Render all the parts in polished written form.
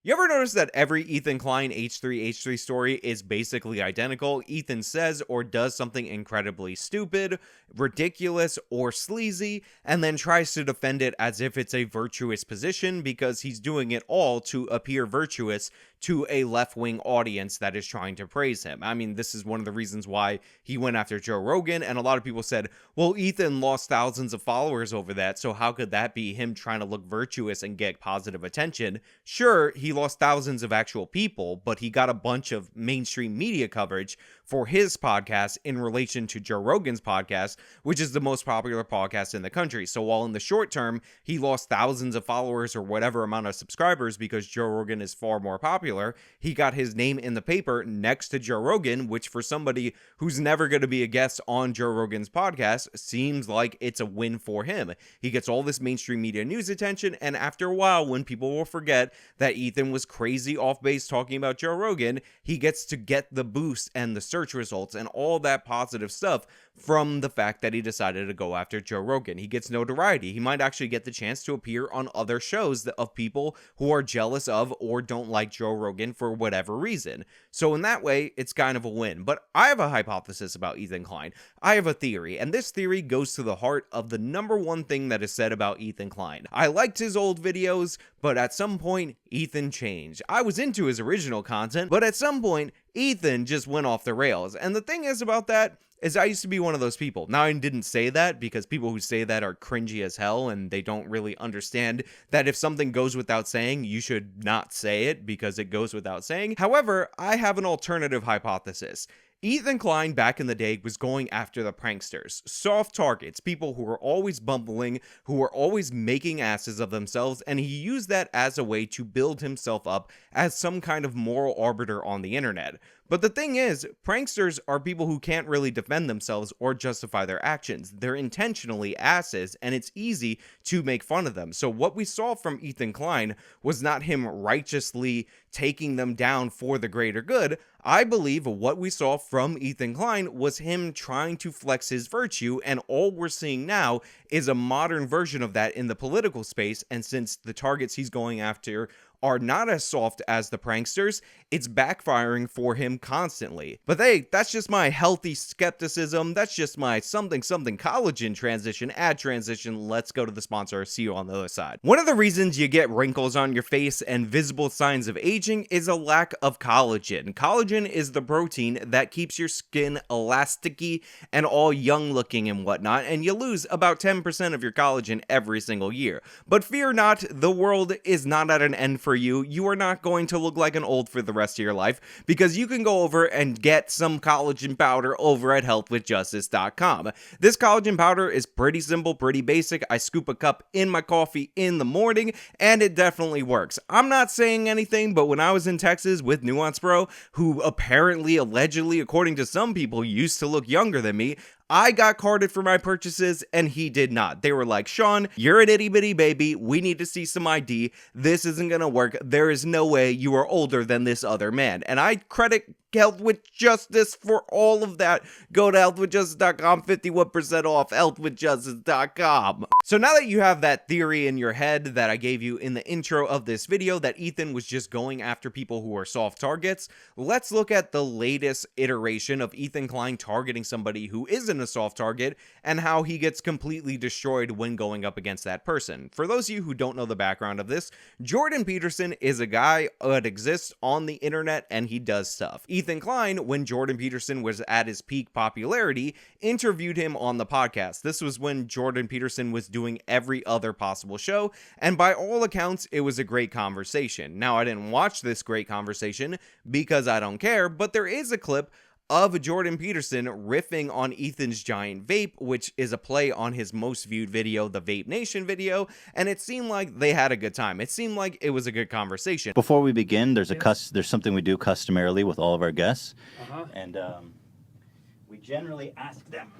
You ever notice that every Ethan Klein H3H3 story is basically identical? Ethan says or does something incredibly stupid, ridiculous, or sleazy, and then tries to defend it as if it's a virtuous position because he's doing it all to appear virtuous to a left-wing audience that is trying to praise him. I mean, this is one of the reasons why he went after Joe Rogan, and a lot of people said, well, Ethan lost thousands of followers over that, so how could that be him trying to look virtuous and get positive attention? Sure, he lost thousands of actual people, but he got a bunch of mainstream media coverage for his podcast in relation to Joe Rogan's podcast, which is the most popular podcast in the country. So while in the short term, he lost thousands of followers or whatever amount of subscribers because Joe Rogan is far more popular, he got his name in the paper next to Joe Rogan, which for somebody who's never going to be a guest on Joe Rogan's podcast seems like it's a win for him. He gets all this mainstream media news attention, and after a while, when people will forget that Ethan was crazy off base talking about Joe Rogan, he gets to get the boost and the search results and all that positive stuff from the fact that he decided to go after Joe Rogan. He gets notoriety. He might actually get the chance to appear on other shows of people who are jealous of or don't like Joe Rogan for whatever reason. So in that way, it's kind of a win. But I have a hypothesis about Ethan Klein. I have a theory, and this theory goes to the heart of the number one thing that is said about Ethan Klein. I liked his old videos, but at some point, Ethan changed. I was into his original content, but at some point, Ethan just went off the rails. And the thing is about that is I used to be one of those people. Now, I didn't say that because people who say that are cringy as hell and they don't really understand that if something goes without saying, you should not say it because it goes without saying. However, I have an alternative hypothesis. Ethan Klein back in the day was going after the pranksters, soft targets, people who were always bumbling, who were always making asses of themselves, and he used that as a way to build himself up as some kind of moral arbiter on the internet. But the thing is, pranksters are people who can't really defend themselves or justify their actions. They're intentionally asses, and it's easy to make fun of them. So what we saw from Ethan Klein was not him righteously taking them down for the greater good. I believe what we saw from Ethan Klein was him trying to flex his virtue, and all we're seeing now is a modern version of that in the political space, and since the targets he's going after are not as soft as the pranksters, it's backfiring for him constantly. But hey, that's just my healthy skepticism. That's just my something collagen transition, ad transition. Let's go to the sponsor. See you on the other side. One of the reasons you get wrinkles on your face and visible signs of aging is a lack of collagen. Collagen is the protein that keeps your skin elasticy and all young looking and whatnot, and you lose about 10% of your collagen every single year. But fear not, the world is not at an end for you. You are not going to look like an old for the rest of your life because you can go over and get some collagen powder over at healthwithjustice.com. This collagen powder is pretty simple, pretty basic. I scoop a cup in my coffee in the morning and it definitely works. I'm not saying anything, but when I was in Texas with Nuance Bro, who apparently, allegedly, according to some people, used to look younger than me, I got carded for my purchases and he did not. They were like, Sean, you're an itty bitty baby. We need to see some ID. This isn't going to work. There is no way you are older than this other man. And I credit Health with Justice for all of that. Go to healthwithjustice.com, 51% off, healthwithjustice.com. So now that you have that theory in your head that I gave you in the intro of this video, that Ethan was just going after people who are soft targets, let's look at the latest iteration of Ethan Klein targeting somebody who isn't a soft target and how he gets completely destroyed when going up against that person. For those of you who don't know the background of this, Jordan Peterson is a guy that exists on the internet and he does stuff. Ethan Klein, when Jordan Peterson was at his peak popularity, interviewed him on the podcast. This was when Jordan Peterson was doing every other possible show, and by all accounts, it was a great conversation. Now, I didn't watch this great conversation because I don't care, but there is a clip of Jordan Peterson riffing on Ethan's giant vape, which is a play on his most viewed video, the Vape Nation video, and it seemed like they had a good time. It seemed like it was a good conversation. Before we begin, there's something we do customarily with all of our guests, and we generally ask them.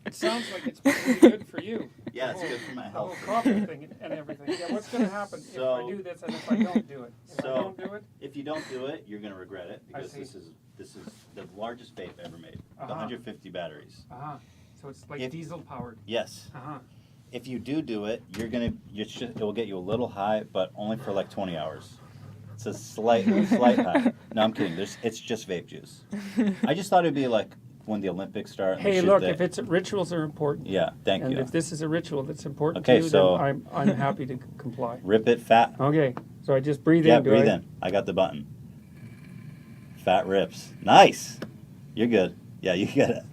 It sounds like it's pretty good for you. Yeah, it's good for my health. The whole coffee thing and everything. Yeah, what's going to happen if I do this and if I don't do it? If I don't do it? If you don't do it, you're going to regret it because this is the largest vape ever made. 150 batteries. So it's like diesel powered. Yes. if you do it, it will get you a little high, but only for like 20 hours. It's a slight high. No, I'm kidding. It's just vape juice. I just thought it'd be like when the Olympics start. Hey, look, if rituals are important. Yeah, thank you. And if this is a ritual that's important to you, then I'm happy to comply. Rip it fat. Okay, so I just breathe in. Yeah, breathe in. I got the button. Fat rips. Nice. You're good. Yeah, you get it.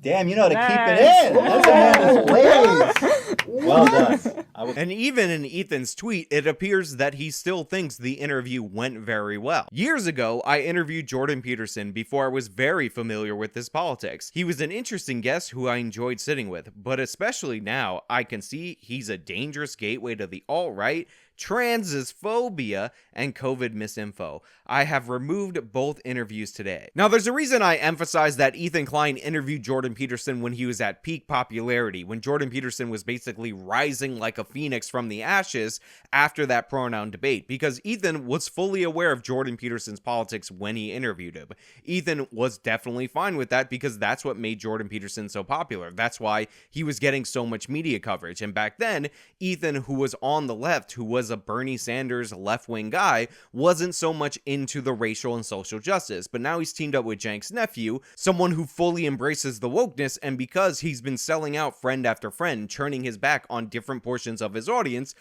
Damn, you know how to keep it in. That's a man displays. Well done. And even in Ethan's tweet, it appears that he still thinks the interview went very well. Years ago, I interviewed Jordan Peterson before I was very familiar with his politics. He was an interesting guest who I enjoyed sitting with, but especially now, I can see he's a dangerous gateway to the alt-right, transphobia, and COVID misinfo. I have removed both interviews today. Now, there's a reason I emphasize that Ethan Klein interviewed Jordan Peterson when he was at peak popularity, when Jordan Peterson was basically rising like a phoenix from the ashes after that pronoun debate, because Ethan was fully aware of Jordan Peterson's politics when he interviewed him. Ethan was definitely fine with that because that's what made Jordan Peterson so popular. That's why he was getting so much media coverage. And back then, Ethan, who was on the left, who was a Bernie Sanders left-wing guy, wasn't so much into the racial and social justice. But now he's teamed up with Jank's nephew, someone who fully embraces the wokeness, and because he's been selling out friend after friend, turning his back on different portions of his audience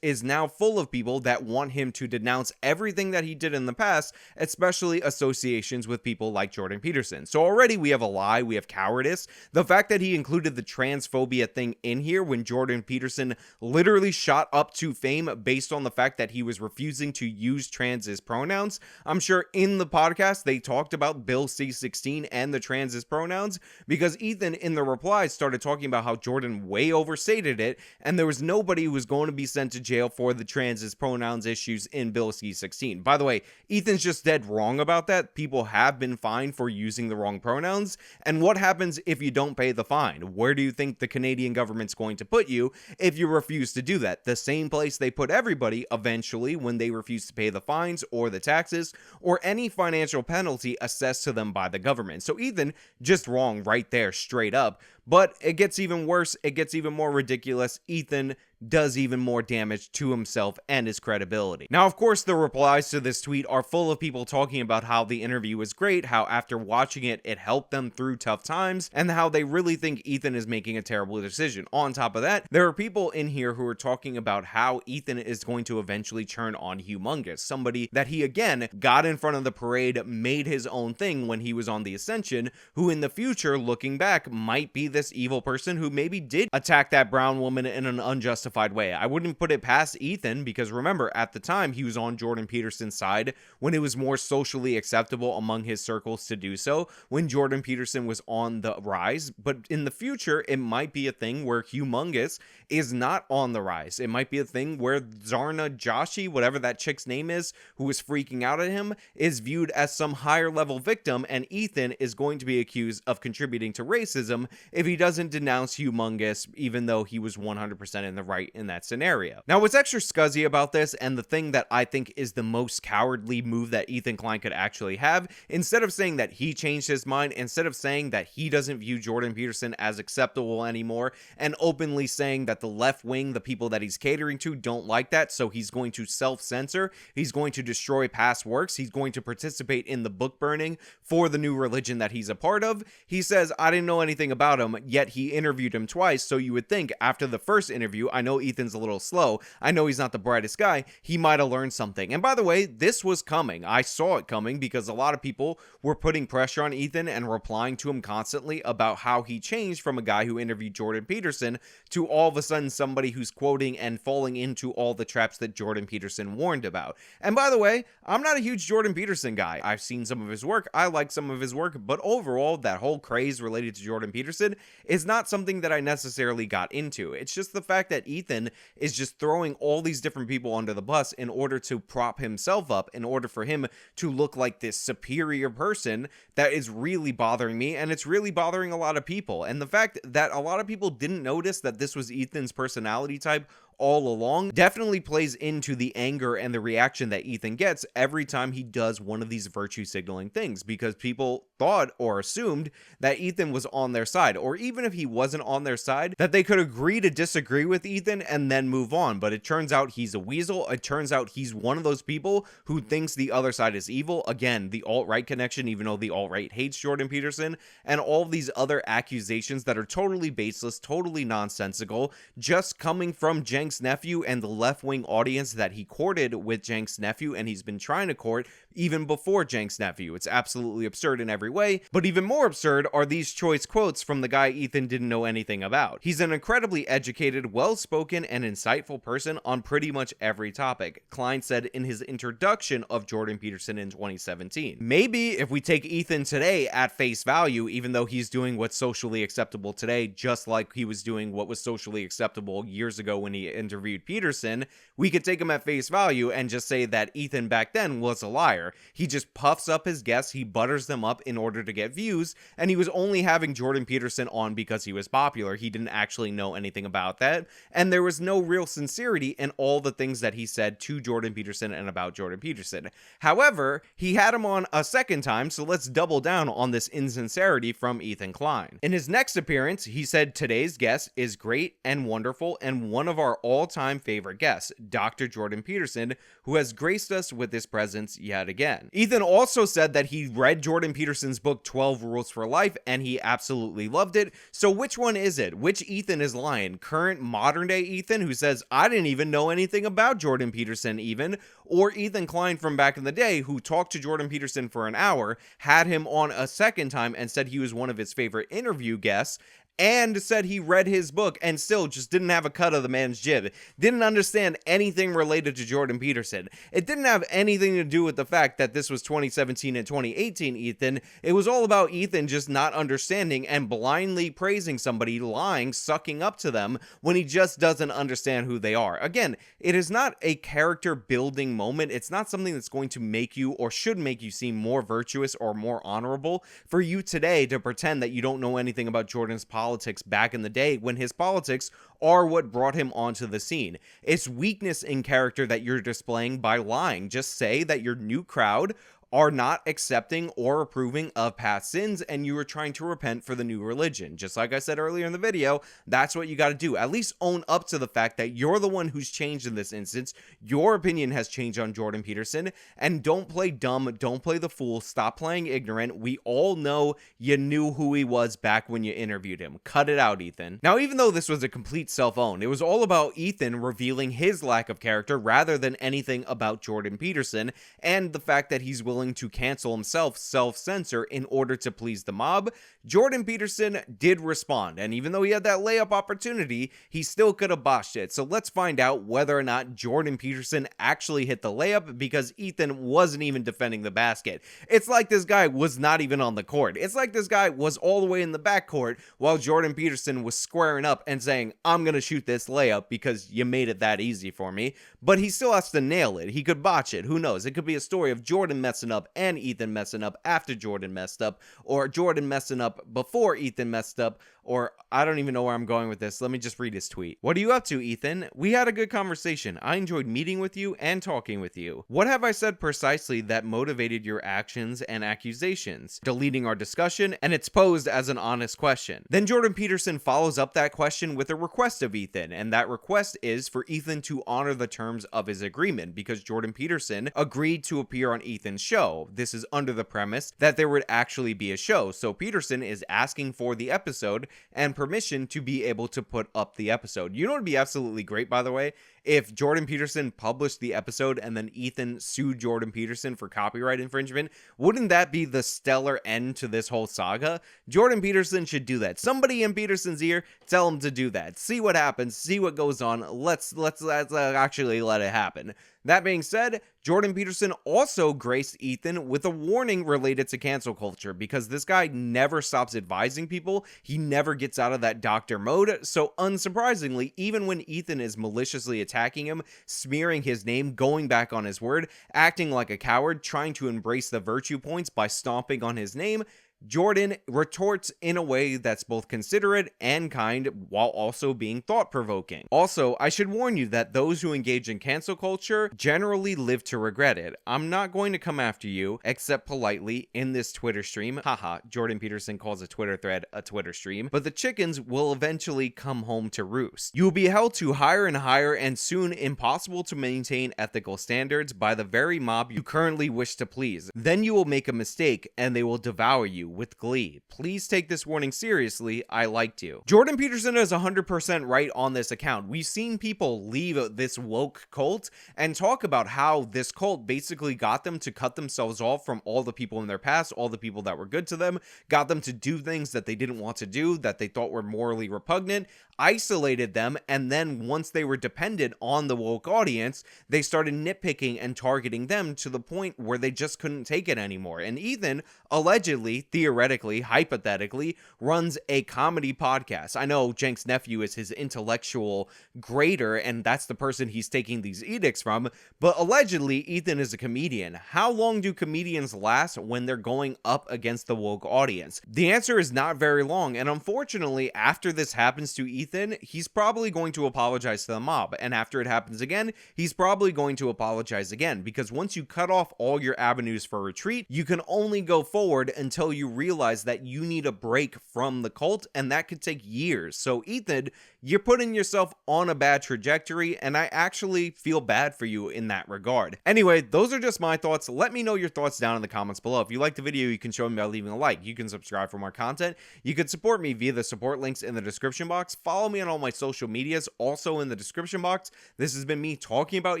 is now full of people that want him to denounce everything that he did in the past, especially associations with people like Jordan Peterson. So already we have a lie, we have cowardice. The fact that he included the transphobia thing in here when Jordan Peterson literally shot up to fame based on the fact that he was refusing to use trans as pronouns. I'm sure in the podcast they talked about Bill C-16 and the trans as pronouns, because Ethan in the replies started talking about how Jordan way overstated it and there was nobody who was going to be sent to jail for the trans as pronouns issues in Bill C-16. By the way, Ethan's just dead wrong about that. People have been fined for using the wrong pronouns, and what happens if you don't pay the fine? Where do you think the Canadian government's going to put you if you refuse to do that? The same place they put everybody eventually when they refuse to pay the fines or the taxes or any financial penalty assessed to them by the government. So Ethan just wrong right there, straight up. But it gets even worse, it gets even more ridiculous. Ethan does even more damage to himself and his credibility. Now, of course, the replies to this tweet are full of people talking about how the interview was great, how after watching it, it helped them through tough times, and how they really think Ethan is making a terrible decision. On top of that, there are people in here who are talking about how Ethan is going to eventually turn on Humongous, somebody that he, again, got in front of the parade, made his own thing when he was on the Ascension, who in the future, looking back, might be this evil person who maybe did attack that brown woman in an unjustified way. I wouldn't put it past Ethan because remember, at the time he was on Jordan Peterson's side when it was more socially acceptable among his circles to do so, when Jordan Peterson was on the rise. But in the future, it might be a thing where Humongous is not on the rise. It might be a thing where Zarna Joshi, whatever that chick's name is, who was freaking out at him, is viewed as some higher level victim, and Ethan is going to be accused of contributing to racism if he doesn't denounce Humongous, even though he was 100% in the right in that scenario. Now, what's extra scuzzy about this, and the thing that I think is the most cowardly move that Ethan Klein could actually have, instead of saying that he changed his mind, instead of saying that he doesn't view Jordan Peterson as acceptable anymore, and openly saying that the left wing, the people that he's catering to, don't like that, so he's going to self-censor, he's going to destroy past works, he's going to participate in the book burning for the new religion that he's a part of. He says, I didn't know anything about him, yet he interviewed him twice, so you would think after the first interview, I know Ethan's a little slow, I know he's not the brightest guy, he might have learned something. And by the way, this was coming. I saw it coming because a lot of people were putting pressure on Ethan and replying to him constantly about how he changed from a guy who interviewed Jordan Peterson to all of a sudden somebody who's quoting and falling into all the traps that Jordan Peterson warned about. And by the way, I'm not a huge Jordan Peterson guy. I've seen some of his work, I like some of his work, but overall, that whole craze related to Jordan Peterson is not something that I necessarily got into. It's just the fact that Ethan is just throwing all these different people under the bus in order to prop himself up, in order for him to look like this superior person. That is really bothering me, and it's really bothering a lot of people. And the fact that a lot of people didn't notice that this was Ethan's personality type all along definitely plays into the anger and the reaction that Ethan gets every time he does one of these virtue signaling things, because people thought or assumed that Ethan was on their side, or even if he wasn't on their side, that they could agree to disagree with Ethan and then move on. But it turns out he's a weasel. It turns out he's one of those people who thinks the other side is evil. Again, the alt-right connection, even though the alt-right hates Jordan Peterson, and all of these other accusations that are totally baseless, totally nonsensical, just coming from Cenk's nephew and the left-wing audience that he courted with Cenk's nephew, and he's been trying to court even before Cenk's nephew. It's absolutely absurd in every way, but even more absurd are these choice quotes from the guy Ethan didn't know anything about. He's an incredibly educated, well-spoken, and insightful person on pretty much every topic, Klein said in his introduction of Jordan Peterson in 2017. Maybe if we take Ethan today at face value, even though he's doing what's socially acceptable today, just like he was doing what was socially acceptable years ago when he interviewed Peterson, we could take him at face value and just say that Ethan back then was a liar. He just puffs up his guests, he butters them up in order to get views, and he was only having Jordan Peterson on because he was popular. He didn't actually know anything about that, and there was no real sincerity in all the things that he said to Jordan Peterson and about Jordan Peterson. However, he had him on a second time, so let's double down on this insincerity from Ethan Klein. In his next appearance, he said today's guest is great and wonderful and one of our all-time favorite guests, Dr. Jordan Peterson, who has graced us with his presence yet again. Ethan also said that he read Jordan Peterson's book 12 Rules for Life and he absolutely loved it. So which one is it? Which Ethan is lying? Current modern day Ethan who says, I didn't even know anything about Jordan Peterson even, or Ethan Klein from back in the day who talked to Jordan Peterson for an hour, had him on a second time and said he was one of his favorite interview guests, and said he read his book and still just didn't have a cut of the man's jib. Didn't understand anything related to Jordan Peterson. It didn't have anything to do with the fact that this was 2017 and 2018 Ethan. It was all about Ethan just not understanding and blindly praising somebody, lying, sucking up to them when he just doesn't understand who they are. Again, it is not a character building moment. It's not something that's going to make you or should make you seem more virtuous or more honorable for you today to pretend that you don't know anything about Jordan's politics back in the day when his politics are what brought him onto the scene. It's weakness in character that you're displaying by lying. Just say that your new crowd are not accepting or approving of past sins and you are trying to repent for the new religion. Just like I said earlier in the video, that's what you got to do. At least own up to the fact that you're the one who's changed in this instance. Your opinion has changed on Jordan Peterson, and don't play dumb, don't play the fool, stop playing ignorant. We all know you knew who he was back when you interviewed him. Cut it out, Ethan. Now, even though this was a complete self-own, it was all about Ethan revealing his lack of character rather than anything about Jordan Peterson and the fact that he's willing to cancel himself, self-censor in order to please the mob. Jordan Peterson did respond, and even though he had that layup opportunity, he still could have botched it. So let's find out whether or not Jordan Peterson actually hit the layup, because Ethan wasn't even defending the basket. It's like this guy was not even on the court. It's like this guy was all the way in the backcourt while Jordan Peterson was squaring up and saying, I'm gonna shoot this layup because you made it that easy for me. But he still has to nail it. He could botch it. Who knows? It could be a story of Jordan messing up and Ethan messing up after Jordan messed up, or Jordan messing up before Ethan messed up, or I don't even know where I'm going with this. Let me just read his tweet. What are you up to, Ethan? We had a good conversation. I enjoyed meeting with you and talking with you. What have I said precisely that motivated your actions and accusations? Deleting our discussion, and it's posed as an honest question. Then Jordan Peterson follows up that question with a request of Ethan, and that request is for Ethan to honor the terms of his agreement, because Jordan Peterson agreed to appear on Ethan's show. This is under the premise that there would actually be a show, so Peterson is asking for the episode and permission to be able to put up the episode. You know what would be absolutely great, by the way? If Jordan Peterson published the episode and then Ethan sued Jordan Peterson for copyright infringement. Wouldn't that be the stellar end to this whole saga? Jordan Peterson should do that. Somebody in Peterson's ear, tell him to do that. See what happens, see what goes on. Let's actually let it happen. That being said, Jordan Peterson also graced Ethan with a warning related to cancel culture, because this guy never stops advising people. He never gets out of that doctor mode. So unsurprisingly, even when Ethan is maliciously attacking him, smearing his name, going back on his word, acting like a coward, trying to embrace the virtue points by stomping on his name, Jordan retorts in a way that's both considerate and kind while also being thought-provoking. Also, I should warn you that those who engage in cancel culture generally live to regret it. I'm not going to come after you, except politely, in this Twitter stream. Haha, Jordan Peterson calls a Twitter thread a Twitter stream. But the chickens will eventually come home to roost. You will be held to higher and higher and soon impossible to maintain ethical standards by the very mob you currently wish to please. Then you will make a mistake and they will devour you with glee. Please take this warning seriously. I liked you. Jordan Peterson is 100% right on this account. We've seen people leave this woke cult and talk about how this cult basically got them to cut themselves off from all the people in their past, all the people that were good to them, got them to do things that they didn't want to do, that they thought were morally repugnant, isolated them, and then once they were dependent on the woke audience, they started nitpicking and targeting them to the point where they just couldn't take it anymore. And Ethan allegedly, theoretically, hypothetically, runs a comedy podcast. I know Cenk's nephew is his intellectual grader, and that's the person he's taking these edicts from, but allegedly Ethan is a comedian. How long do comedians last when they're going up against the woke audience? The answer is not very long, and unfortunately, after this happens to Ethan, he's probably going to apologize to the mob, and after it happens again, he's probably going to apologize again, because once you cut off all your avenues for retreat, you can only go forward until you realize that you need a break from the cult, and that could take years. So Ethan, you're putting yourself on a bad trajectory, and I actually feel bad for you in that regard. Anyway, those are just my thoughts. Let me know your thoughts down in the comments below. If you liked the video, you can show me by leaving a like. You can subscribe for more content. You can support me via the support links in the description box. Follow me on all my social medias, also in the description box. This has been me talking about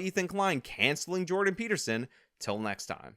Ethan Klein canceling Jordan Peterson. Till next time.